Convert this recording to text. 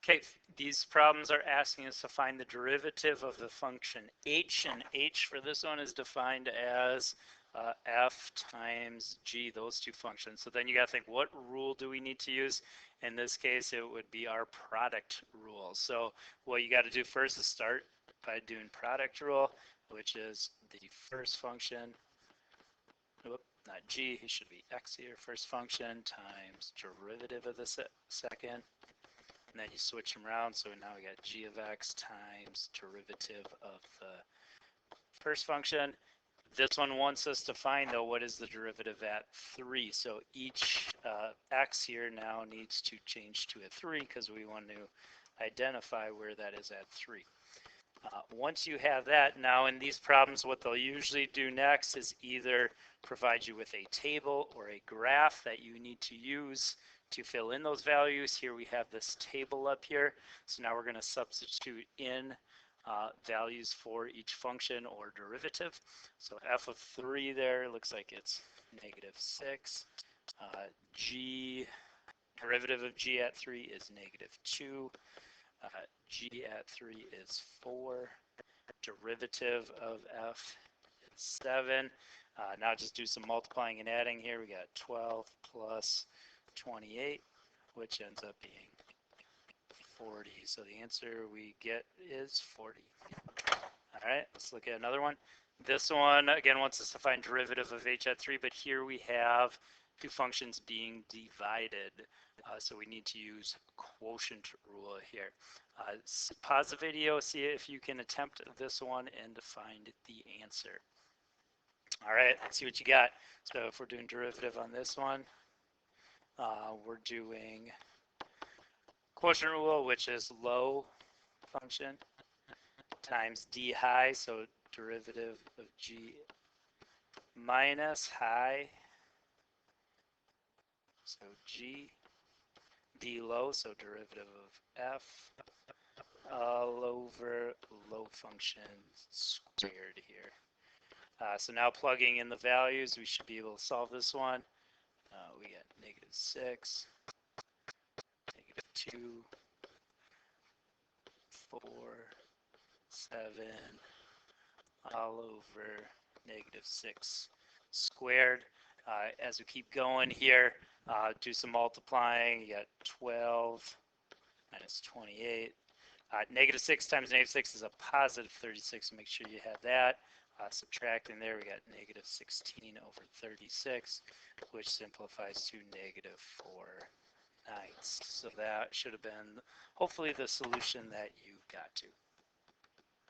Okay, these problems are asking us to find the derivative of the function h, and h for this one is defined as f times g, those two functions. So then you got to think, what rule do we need to use? In this case, it would be our product rule. So what you got to do first is start by doing product rule, which is the first function, not g, it should be x here, first function times derivative of the second. And then you switch them around, so now we got g of x times derivative of the first function. This one wants us to find, though, what is the derivative at 3. So each x here now needs to change to a 3 because we want to identify where that is at 3. Once you have that, now in these problems, what they'll usually do next is either provide you with a table or a graph that you need to use to fill in those values. Here we have this table up here. So now we're going to substitute in values for each function or derivative. So f of 3 there looks like it's -6. G, derivative of g at 3 is -2. G at 3 is 4. Derivative of f is 7. Now just do some multiplying and adding here. We got 12 plus 28, which ends up being 40. So the answer we get is 40. All right, let's look at another one. This one, again, wants us to find derivative of h at 3, but here we have two functions being divided. So we need to use quotient rule here. Pause the video, see if you can attempt this one and find the answer. All right, let's see what you got. So if we're doing derivative on this one, we're doing quotient rule, which is low function times d high, so derivative of g minus high, so g, d low, so derivative of f, all over low function squared here. So now plugging in the values, we should be able to solve this one. We got -6, -2, 4, 7, all over -6 squared. As we keep going here, do some multiplying. You got 12 minus 28. -6 times -6 is a positive 36. Make sure you have that. Subtracting there, we got -16 over 36, which simplifies to -4/9. So that should have been hopefully the solution that you got to.